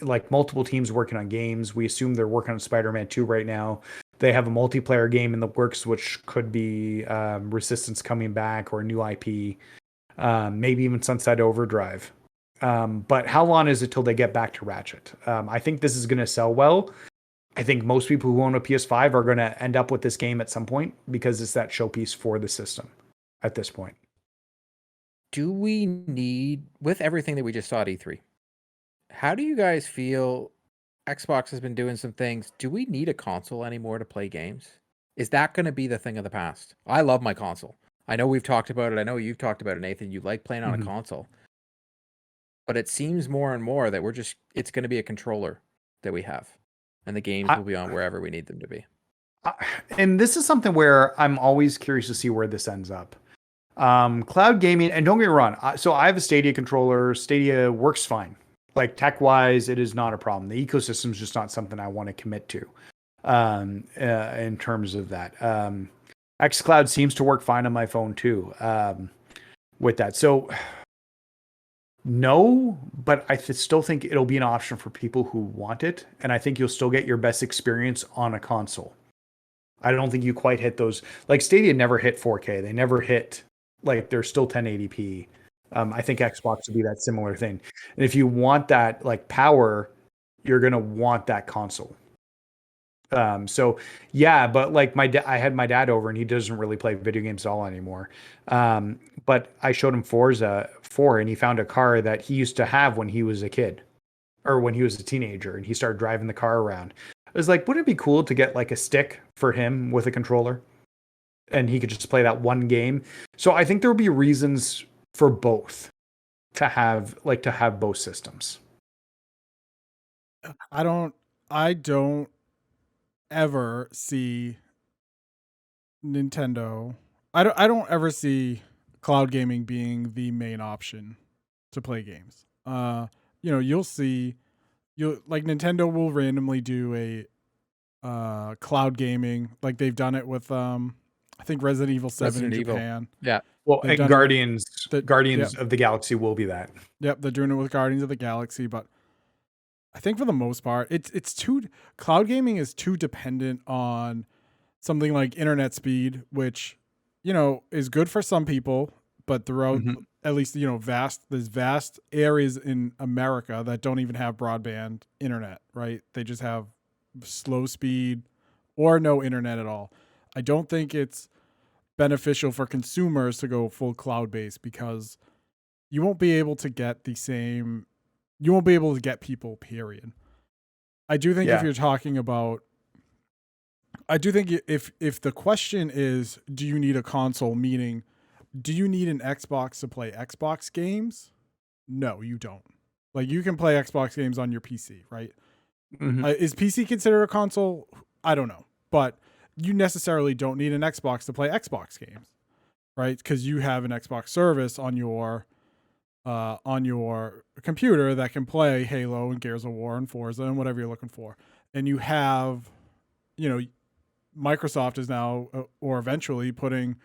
like, multiple teams working on games. We assume they're working on Spider-Man 2 right now. They have a multiplayer game in the works, which could be Resistance coming back or a new IP, maybe even Sunset Overdrive. But how long is it till they get back to Ratchet? I think this is going to sell well. I think most people who own a PS5 are going to end up with this game at some point because it's that showpiece for the system at this point. Do we need, with everything that we just saw at E3, how do you guys feel? Xbox has been doing some things. Do we need a console anymore to play games? Is that going to be the thing of the past? I love my console. I know we've talked about it. I know you've talked about it, Nathan. You like playing on a console. But it seems more and more that it's going to be a controller that we have. And the games will be on wherever we need them to be. And this is something where I'm always curious to see where this ends up. Cloud gaming, and don't get me wrong. So I have a Stadia controller. Stadia works fine. Like tech-wise, it is not a problem. The ecosystem is just not something I want to commit to in terms of that. Xcloud seems to work fine on my phone too with that. So no, but I still think it'll be an option for people who want it. And I think you'll still get your best experience on a console. I don't think you quite hit those. Like Stadia never hit 4K. They never hit, like, they're still 1080p. I think Xbox would be that similar thing. And if you want that like power, you're going to want that console. So yeah, but like I had my dad over and he doesn't really play video games at all anymore. But I showed him Forza 4 and he found a car that he used to have when he was a kid or when he was a teenager and he started driving the car around. I was like, wouldn't it be cool to get like a stick for him with a controller and he could just play that one game? So I think there will be reasons for both to have both systems. I don't ever see Nintendo. I don't ever see cloud gaming being the main option to play games. You'll like Nintendo will randomly do a cloud gaming, like they've done it with I think Resident Evil 7 in Japan. Yeah. Well, and Guardians of the Galaxy will be that. Yep, they're doing it with Guardians of the Galaxy, but I think for the most part, it's too cloud gaming is too dependent on something like internet speed, which is good for some people, but throughout at least there's vast areas in America that don't even have broadband internet, right? They just have slow speed or no internet at all. I don't think it's beneficial for consumers to go full cloud based because you won't be able to get people, period. I do think if you're talking about, I do think if the question is, do you need a console, meaning, do you need an Xbox to play Xbox games? No, you don't. Like, you can play Xbox games on your PC, right? Is PC considered a console? I don't know. But you necessarily don't need an Xbox to play Xbox games, right? Because you have an Xbox service on your computer that can play Halo and Gears of War and Forza and whatever you're looking for. And you have, Microsoft is now or eventually putting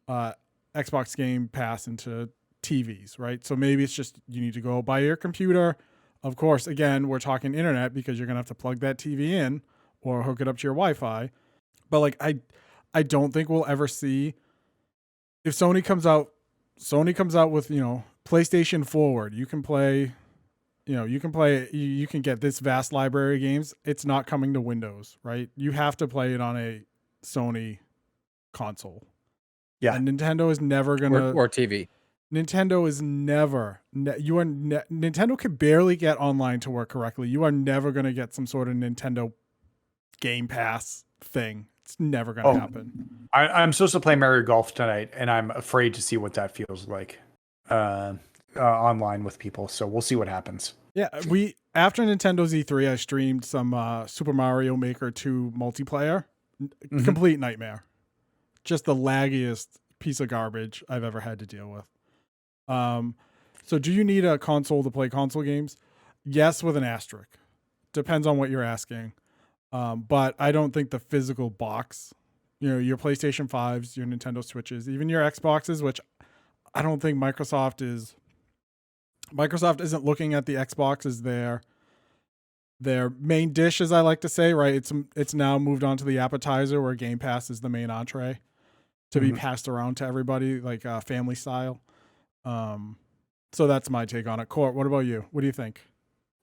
Xbox Game Pass into TVs, right? So maybe it's just you need to go buy your computer. Of course, again, we're talking internet because you're going to have to plug that TV in or hook it up to your Wi-Fi. But like I don't think we'll ever see, if Sony comes out with, PlayStation Forward, you can get this vast library of games. It's not coming to Windows, right? You have to play it on a Sony console. Yeah. And Nintendo is never going to, or TV. Nintendo is never, Nintendo can barely get online to work correctly. You are never going to get some sort of Nintendo Game Pass thing. It's never going to happen. I'm supposed to play Mario Golf tonight, and I'm afraid to see what that feels like online with people. So we'll see what happens. Yeah, after Nintendo's E3, I streamed some Super Mario Maker 2 multiplayer. Complete nightmare. Just the laggiest piece of garbage I've ever had to deal with. So do you need a console to play console games? Yes, with an asterisk. Depends on what you're asking. But I don't think the physical box, your PlayStation 5s, your Nintendo Switches, even your Xboxes, which I don't think Microsoft isn't looking at the Xbox as their main dish, as I like to say, right? It's now moved on to the appetizer where Game Pass is the main entree to be passed around to everybody like family style. So that's my take on it. Court, what about you? What do you think?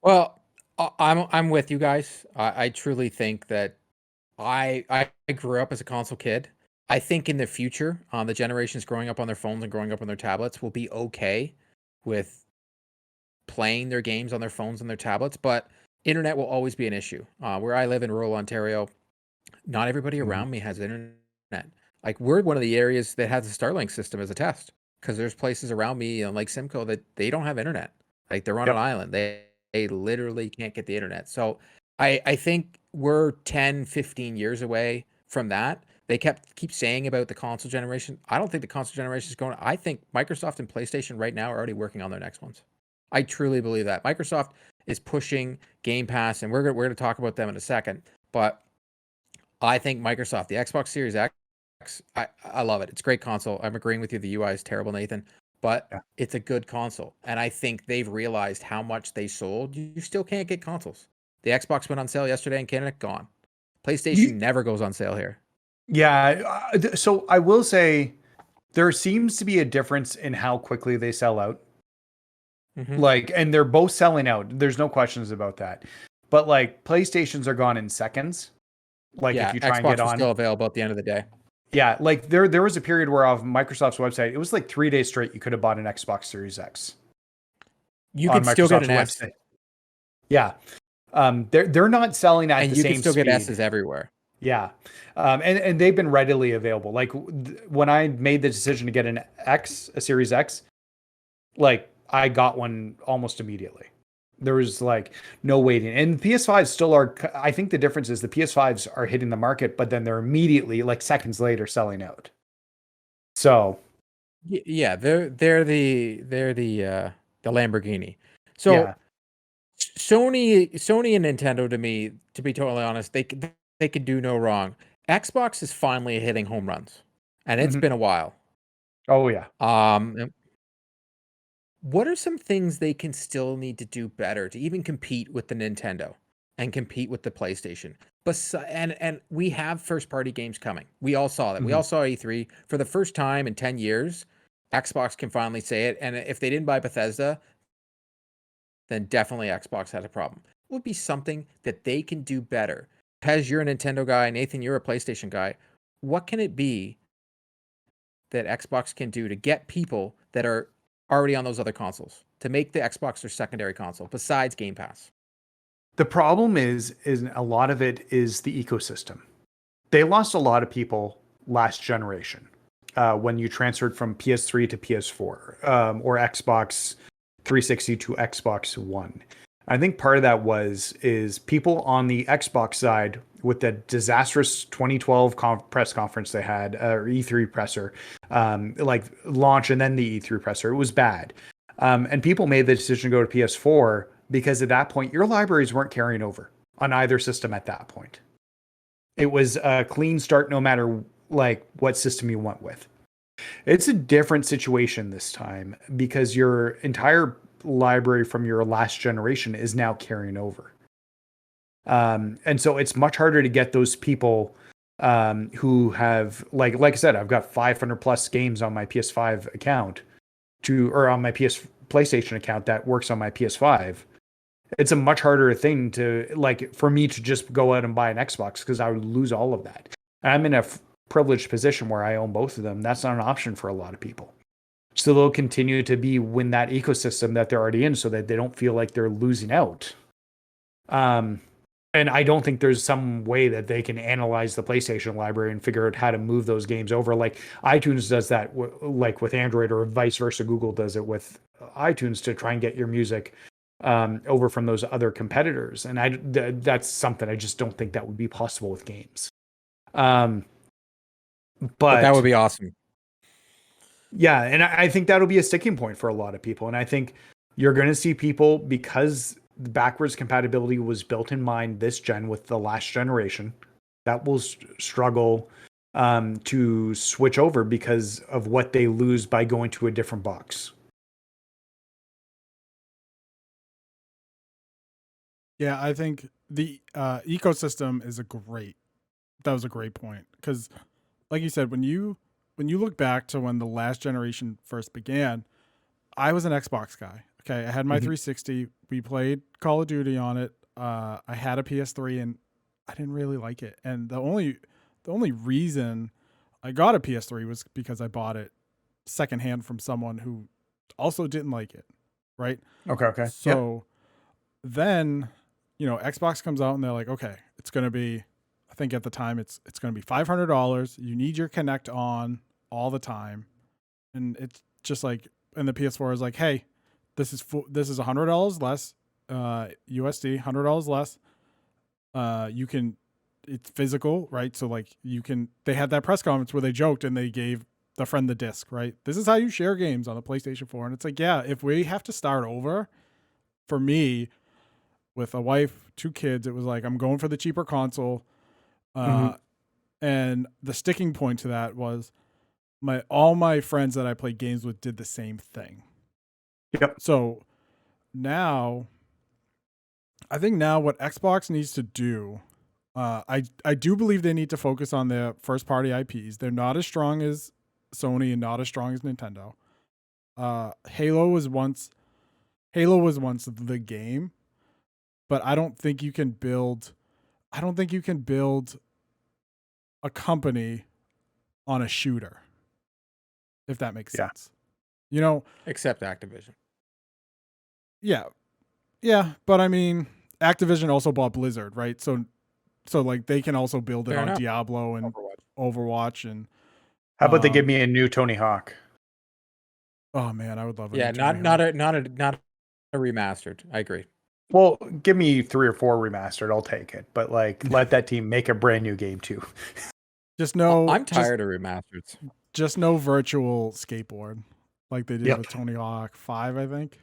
Well, I'm with you guys. I truly think that I grew up as a console kid. I think in the future, the generations growing up on their phones and growing up on their tablets will be okay with playing their games on their phones and their tablets, but internet will always be an issue. Where I live in rural Ontario, not everybody around me has internet. Like we're one of the areas that has a Starlink system as a test because there's places around me on Lake Simcoe that they don't have internet. Like they're on an island. They literally can't get the internet. So I think we're 10, 15 years away from that. They keep saying about the console generation. I don't think the console generation is going. I think Microsoft and PlayStation right now are already working on their next ones. I truly believe that Microsoft is pushing Game Pass, and we're going to talk about them in a second. But I think Microsoft, the Xbox Series X, I love it. It's a great console. I'm agreeing with you. The UI is terrible, Nathan, but it's a good console. And I think they've realized how much they sold. You still can't get consoles. The Xbox went on sale yesterday in Canada, gone. PlayStation never goes on sale here. Yeah. So I will say there seems to be a difference in how quickly they sell out. Like, and they're both selling out. There's no questions about that. But like PlayStations are gone in seconds. Like if you try and get on, still available at the end of the day. Yeah, like there was a period where off Microsoft's website, it was like 3 days straight you could have bought an Xbox Series X. You could still get an S. Yeah. They're not selling at and the you same can still speed. get S's everywhere. Yeah. And they've been readily available. Like when I made the decision to get a Series X, like I got one almost immediately. There was like no waiting. And PS5s still are, I think the difference is the PS5s are hitting the market, but then they're immediately like seconds later selling out. So yeah, they're the Lamborghini. So yeah. Sony and Nintendo, to me, to be totally honest, they could do no wrong. Xbox is finally hitting home runs, and it's been a while. Oh yeah. What are some things they can still need to do better to even compete with the Nintendo and compete with the PlayStation? And we have first party games coming. We all saw that. We all saw E3 for the first time in 10 years. Xbox can finally say it. And if they didn't buy Bethesda, then definitely Xbox had a problem. It would be something that they can do better. Pez, you're a Nintendo guy. Nathan, you're a PlayStation guy. What can it be that Xbox can do to get people that are already on those other consoles to make the Xbox their secondary console besides Game Pass? The problem is a lot of it is the ecosystem. They lost a lot of people last generation when you transferred from PS3 to PS4 or Xbox 360 to Xbox One. I think part of that is people on the Xbox side with the disastrous 2012 press conference they had, or E3 presser, like launch and then the E3 presser. It was bad. And people made the decision to go to PS4 because at that point, your libraries weren't carrying over on either system at that point. It was a clean start no matter like what system you went with. It's a different situation this time because your entire library from your last generation is now carrying over. And so it's much harder to get those people who have like I said, I've got 500 plus games on my PS5 account or on my PlayStation account that works on my PS5. It's a much harder thing to like for me to just go out and buy an Xbox because I would lose all of that. I'm in a privileged position where I own both of them. That's not an option for a lot of people. So they'll continue to be win that ecosystem that they're already in so that they don't feel like they're losing out. And I don't think there's some way that they can analyze the PlayStation library and figure out how to move those games over. Like iTunes does that like with Android or vice versa. Google does it with iTunes to try and get your music over from those other competitors. And that's something I just don't think that would be possible with games. But that would be awesome. Yeah, and I think that'll be a sticking point for a lot of people. And I think you're going to see people, because the backwards compatibility was built in mind this gen with the last generation, that will struggle to switch over because of what they lose by going to a different box. Yeah, I think the ecosystem is that was a great point, because like you said, when you look back to when the last generation first began, I was an Xbox guy. Okay, I had my 360. We played Call of Duty on it. I had a PS3 and I didn't really like it. And the only reason I got a PS3 was because I bought it secondhand from someone who also didn't like it. Right. Okay. So then, Xbox comes out and they're like, okay, it's going to be, I think at the time it's going to be $500. You need your Kinect on all the time. And it's just like, and the PS4 is like, hey, this is $100 less, USD, $100 less. It's physical, right? So like they had that press conference where they joked and they gave the friend the disc, right? This is how you share games on the PlayStation 4. And it's like, yeah, if we have to start over, for me, with a wife, 2 kids, it was like, I'm going for the cheaper console. And the sticking point to that was all my friends that I played games with did the same thing. Yep. So now, I think what Xbox needs to do, I do believe they need to focus on their first party IPs. They're not as strong as Sony and not as strong as Nintendo. Halo was once the game, but I don't think you can build a company on a shooter, if that makes sense. Except Activision. Yeah, but I mean, Activision also bought Blizzard, right? So like they can also build it on Diablo and Overwatch. And how about they give me a new Tony Hawk? Oh man, I would love it. Yeah, not a remastered. I agree. Well, give me 3 or 4 remastered. I'll take it. But like, let that team make a brand new game too. I'm tired of remasters. Just no virtual skateboard like they did with Tony Hawk 5, I think.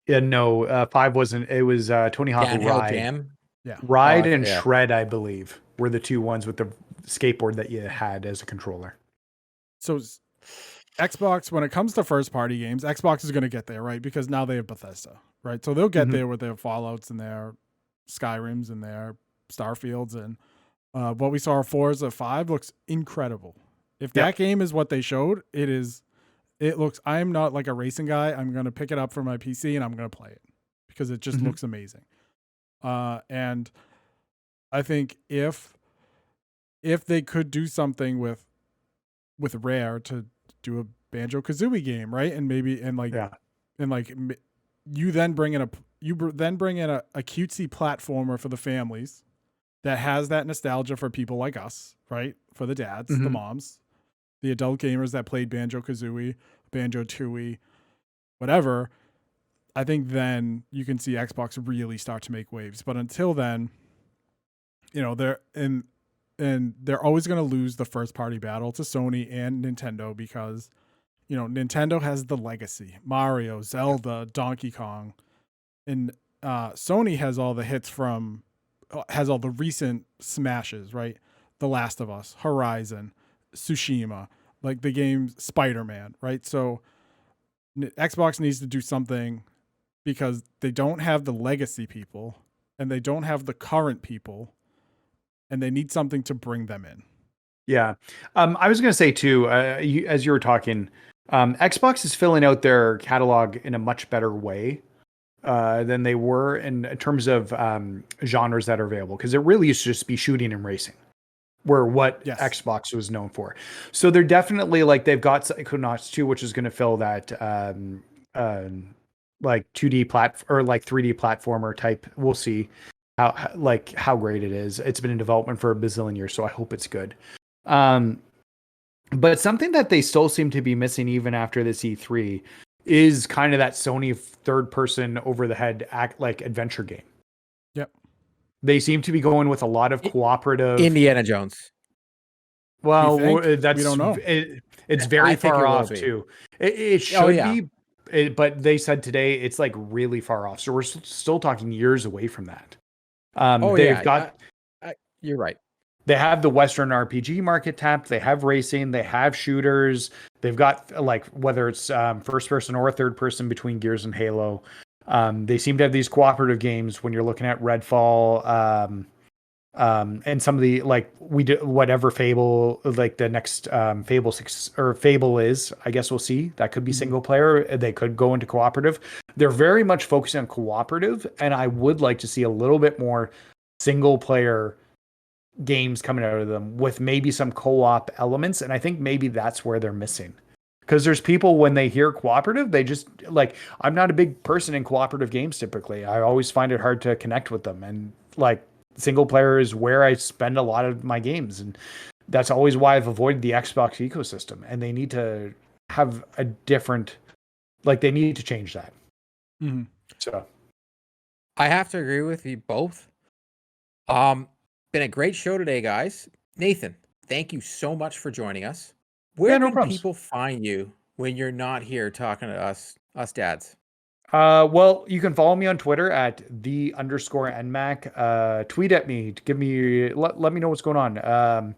Yeah, no, 5 wasn't. It was Tony Hawk Ride. Jam. Yeah, Ride and Shred, I believe, were the 2 ones with the skateboard that you had as a controller. So Xbox, when it comes to first party games, Xbox is going to get there, right? Because now they have Bethesda, right? So they'll get there with their Fallouts and their Skyrims and their Starfields. And what we saw of Forza 5 looks incredible. If that game is what they showed, it looks, I'm not like a racing guy. I'm going to pick it up for my PC and I'm going to play it because it just looks amazing. And I think if they could do something with Rare to do a Banjo-Kazooie game, right? And maybe you then bring in a cutesy platformer for the families that has that nostalgia for people like us, right? For the dads, the moms, the adult gamers that played Banjo-Kazooie, Banjo-Tooie, whatever. I think then you can see Xbox really start to make waves. But until then, they're always going to lose the first party battle to Sony and Nintendo because, Nintendo has the legacy, Mario, Zelda, Donkey Kong, and Sony has all the hits has all the recent smashes, right? The Last of Us, Horizon, Tsushima, like the game Spider-Man, right? So Xbox needs to do something because they don't have the legacy people and they don't have the current people and they need something to bring them in. Yeah. I was going to say too, as you were talking, Xbox is filling out their catalog in a much better way than they were in terms of genres that are available. Because it really used to just be shooting and racing, were what Xbox was known for. So they're definitely like, they've got Psychonauts 2, which is going to fill that like 2D or like 3D platformer type. We'll see how great it is. It's been in development for a bazillion years, so I hope it's good. But something that they still seem to be missing even after this E3 is kind of that Sony third person over the head adventure game. Yep. They seem to be going with a lot of cooperative Indiana Jones. Well, think? that's We don't know. it's very I think far it will off be. too. It Oh, should yeah. be, but they said today it's like really far off. So we're still talking years away from that. Oh, They've yeah. got You're right. they have the Western RPG market tapped. They have racing. They have shooters. They've got like whether it's first person or third person between Gears and Halo. They seem to have these cooperative games when you're looking at Redfall. And some of the like we do whatever Fable like the next Fable 6 or Fable is, I guess we'll see. That could be single player. They could go into cooperative. They're very much focusing on cooperative, and I would like to see a little bit more single player games coming out of them with maybe some co-op elements. And I think maybe that's where they're missing. Because there's people when they hear cooperative, they just like I'm not a big person in cooperative games typically. I always find it hard to connect with them. And like single player is where I spend a lot of my games. And that's always why I've avoided the Xbox ecosystem. And they need to have a different like they need to change that. Mhm. So I have to agree with you both. Been a great show today, guys. Nathan, thank you so much for joining us. Where yeah, no can problems. people find you when you're not here talking to us dads? Well, you can follow me on Twitter at _NMAC. Tweet at me, let me know what's going on.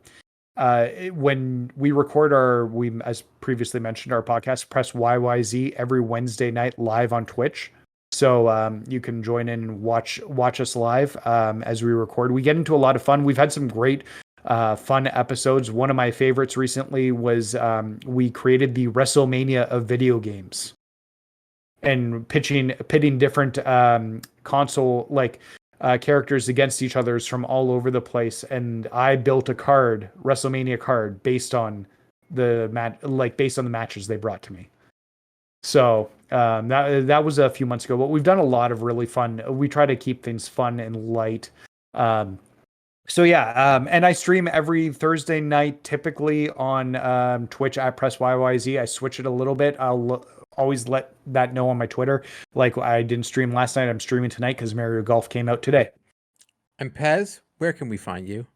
When we record as previously mentioned, our podcast, Press YYZ, every Wednesday night live on Twitch. So you can join in and watch us live as we record. We get into a lot of fun. We've had some great fun episodes. One of my favorites recently was we created the WrestleMania of video games and pitting different console characters against each other's from all over the place. And I built a WrestleMania card based on the matches they brought to me. So that was a few months ago, but we've done a lot of really fun. We try to keep things fun and light. So yeah, and I stream every Thursday night, typically on Twitch at Press YYZ. I switch it a little bit. I'll always let that know on my Twitter. Like I didn't stream last night, I'm streaming tonight because Mario Golf came out today. And Pez, where can we find you?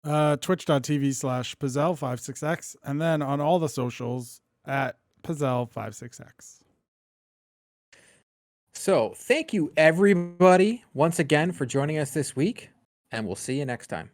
Twitch.tv/Pizel56X, and then on all the socials at Pizel56X. So thank you everybody once again for joining us this week, and we'll see you next time.